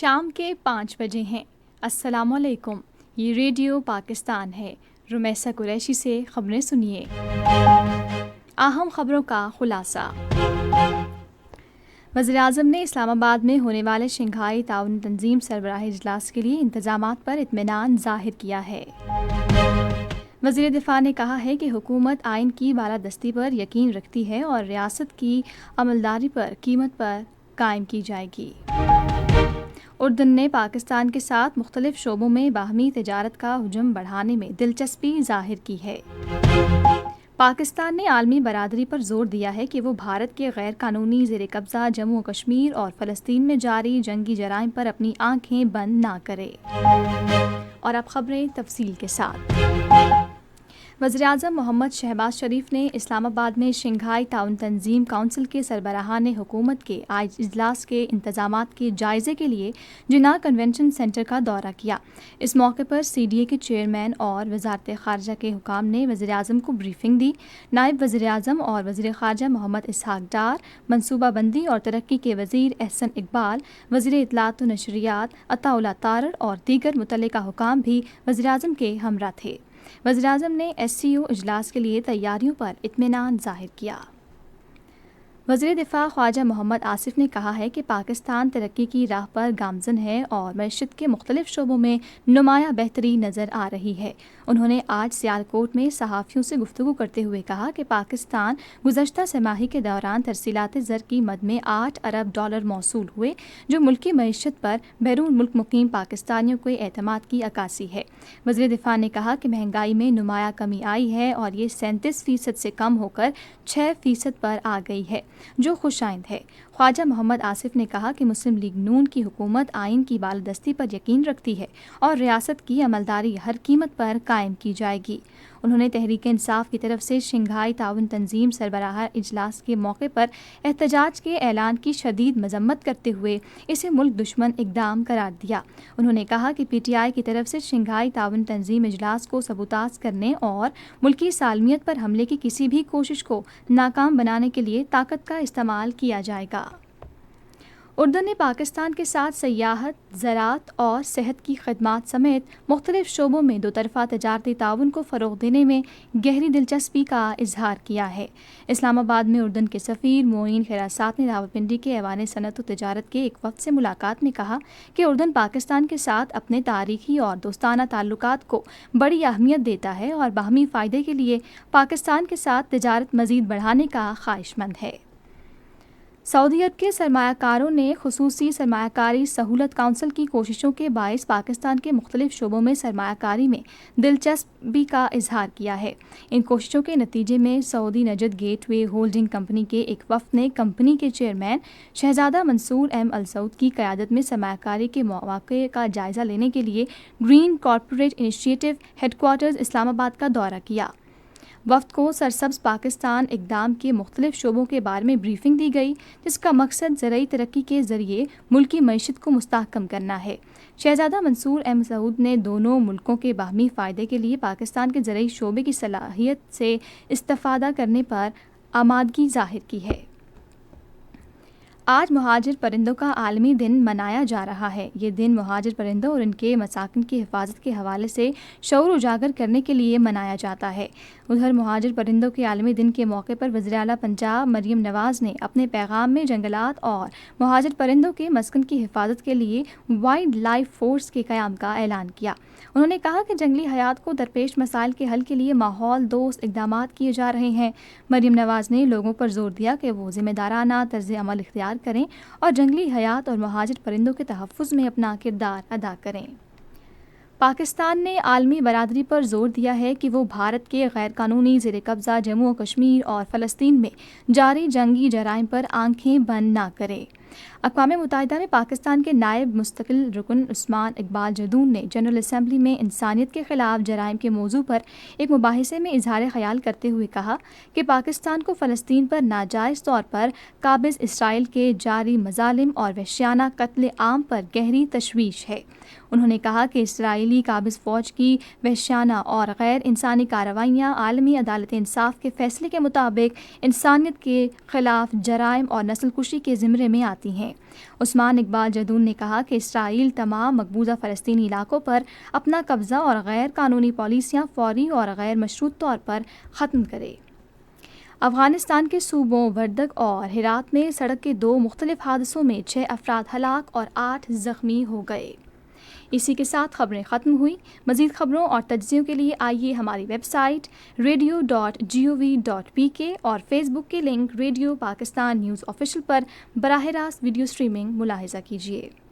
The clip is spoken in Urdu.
شام کے 5 بجے ہیں۔ السلام علیکم، یہ ریڈیو پاکستان ہے۔ رمیسہ قریشی سے خبریں سنیے۔ اہم خبروں کا خلاصہ۔ وزیراعظم نے اسلام آباد میں ہونے والے شنگھائی تعاون تنظیم سربراہی اجلاس کے لیے انتظامات پر اطمینان ظاہر کیا ہے۔ وزیر دفاع نے کہا ہے کہ حکومت آئین کی بالادستی پر یقین رکھتی ہے اور ریاست کی عملداری پر قیمت پر قائم کی جائے گی۔ اردن نے پاکستان کے ساتھ مختلف شعبوں میں باہمی تجارت کا حجم بڑھانے میں دلچسپی ظاہر کی ہے۔ پاکستان نے عالمی برادری پر زور دیا ہے کہ وہ بھارت کے غیر قانونی زیر قبضہ جموں و کشمیر اور فلسطین میں جاری جنگی جرائم پر اپنی آنکھیں بند نہ کرے۔ اور اب خبریں تفصیل کے ساتھ۔ وزیراعظم محمد شہباز شریف نے اسلام آباد میں شنگھائی تعاون تنظیم کونسل کے سربراہان حکومت کے اجلاس کے انتظامات کے جائزے کے لیے جناح کنونشن سینٹر کا دورہ کیا۔ اس موقع پر سی ڈی اے کے چیئرمین اور وزارت خارجہ کے حکام نے وزیراعظم کو بریفنگ دی۔ نائب وزیر اعظم اور وزیر خارجہ محمد اسحاق ڈار، منصوبہ بندی اور ترقی کے وزیر احسن اقبال، وزیر اطلاعات و نشریات عطا اللہ طارڑ اور دیگر متعلقہ حکام بھی وزیراعظم کے ہمراہ تھے۔ وزیراعظم نے ایس سی او اجلاس کے لیے تیاریوں پر اطمینان ظاہر کیا۔ وزیر دفاع خواجہ محمد آصف نے کہا ہے کہ پاکستان ترقی کی راہ پر گامزن ہے اور معیشت کے مختلف شعبوں میں نمایاں بہتری نظر آ رہی ہے۔ انہوں نے آج سیالکوٹ میں صحافیوں سے گفتگو کرتے ہوئے کہا کہ پاکستان گزشتہ سہ ماہی کے دوران ترسیلات زر کی مد میں $8 ارب موصول ہوئے، جو ملکی معیشت پر بیرون ملک مقیم پاکستانیوں کے اعتماد کی عکاسی ہے۔ وزیر دفاع نے کہا کہ مہنگائی میں نمایاں کمی آئی ہے اور یہ 37% سے کم ہو کر 6% پر آ گئی ہے، جو خوش آئند ہے۔ خواجہ محمد آصف نے کہا کہ مسلم لیگ نون کی حکومت آئین کی بالادستی پر یقین رکھتی ہے اور ریاست کی عملداری ہر قیمت پر قائم کی جائے گی۔ انہوں نے تحریک انصاف کی طرف سے شنگھائی تعاون تنظیم سربراہ اجلاس کے موقع پر احتجاج کے اعلان کی شدید مذمت کرتے ہوئے اسے ملک دشمن اقدام قرار دیا۔ انہوں نے کہا کہ پی ٹی آئی کی طرف سے شنگھائی تعاون تنظیم اجلاس کو سبوتاژ کرنے اور ملکی سالمیت پر حملے کی کسی بھی کوشش کو ناکام بنانے کے لیے طاقت کا استعمال کیا جائے گا۔ اردن نے پاکستان کے ساتھ سیاحت، زراعت اور صحت کی خدمات سمیت مختلف شعبوں میں دو طرفہ تجارتی تعاون کو فروغ دینے میں گہری دلچسپی کا اظہار کیا ہے۔ اسلام آباد میں اردن کے سفیر معین خیراسات نے راولپنڈی کے ایوان صنعت و تجارت کے ایک وفد سے ملاقات میں کہا کہ اردن پاکستان کے ساتھ اپنے تاریخی اور دوستانہ تعلقات کو بڑی اہمیت دیتا ہے اور باہمی فائدے کے لیے پاکستان کے ساتھ تجارت مزید بڑھانے کا خواہش مند ہے۔ سعودی عرب کے سرمایہ کاروں نے خصوصی سرمایہ کاری سہولت کونسل کی کوششوں کے باعث پاکستان کے مختلف شعبوں میں سرمایہ کاری میں دلچسپی کا اظہار کیا ہے۔ ان کوششوں کے نتیجے میں سعودی نجد گیٹ وے ہولڈنگ کمپنی کے ایک وفد نے کمپنی کے چیئرمین شہزادہ منصور السعود کی قیادت میں سرمایہ کاری کے مواقع کا جائزہ لینے کے لیے green corporate initiative headquarters Islamabad کا دورہ کیا۔ وفد کو سرسبز پاکستان اقدام کے مختلف شعبوں کے بارے میں بریفنگ دی گئی، جس کا مقصد زرعی ترقی کے ذریعے ملکی معیشت کو مستحکم کرنا ہے۔ شہزادہ منصور السعود نے دونوں ملکوں کے باہمی فائدے کے لیے پاکستان کے زرعی شعبے کی صلاحیت سے استفادہ کرنے پر آمادگی ظاہر کی ہے۔ آج مہاجر پرندوں کا عالمی دن منایا جا رہا ہے۔ یہ دن مہاجر پرندوں اور ان کے مساکن کی حفاظت کے حوالے سے شعور اجاگر کرنے کے لیے منایا جاتا ہے۔ ادھر مہاجر پرندوں کے عالمی دن کے موقع پر وزیر اعلیٰ پنجاب مریم نواز نے اپنے پیغام میں جنگلات اور مہاجر پرندوں کے مسکن کی حفاظت کے لیے وائلڈ لائف فورس کے قیام کا اعلان کیا۔ انہوں نے کہا کہ جنگلی حیات کو درپیش مسائل کے حل کے لیے ماحول دوست اقدامات کیے جا رہے ہیں۔ مریم نواز نے لوگوں پر زور دیا کہ وہ ذمہ دارانہ طرز عمل اختیار کریں اور جنگلی حیات اور مہاجر پرندوں کے تحفظ میں اپنا کردار ادا کریں۔ پاکستان نے عالمی برادری پر زور دیا ہے کہ وہ بھارت کے غیر قانونی زیر قبضہ جموں و کشمیر اور فلسطین میں جاری جنگی جرائم پر آنکھیں بند نہ کرے۔ اقوام متحدہ میں پاکستان کے نائب مستقل رکن عثمان اقبال جدون نے جنرل اسمبلی میں انسانیت کے خلاف جرائم کے موضوع پر ایک مباحثے میں اظہار خیال کرتے ہوئے کہا کہ پاکستان کو فلسطین پر ناجائز طور پر قابض اسرائیل کے جاری مظالم اور وحشیانہ قتل عام پر گہری تشویش ہے۔ انہوں نے کہا کہ اسرائیلی قابض فوج کی وحشیانہ اور غیر انسانی کارروائیاں عالمی عدالت انصاف کے فیصلے کے مطابق انسانیت کے خلاف جرائم اور نسل کشی کے زمرے میں آتی جاتی ہیں۔ عثمان اقبال جدون نے کہا کہ اسرائیل تمام مقبوضہ فلسطینی علاقوں پر اپنا قبضہ اور غیر قانونی پالیسیاں فوری اور غیر مشروط طور پر ختم کرے۔ افغانستان کے صوبوں وردک اور ہرات میں سڑک کے 2 مختلف حادثوں میں 6 افراد ہلاک اور 8 زخمی ہو گئے۔ اسی کے ساتھ خبریں ختم ہوئیں۔ مزید خبروں اور تجزیوں کے لیے آئیے ہماری ویب سائٹ radio.gov.pk اور فیس بک کے link radio Pakistan news official پر براہ راست ویڈیو سٹریمنگ ملاحظہ کیجیے۔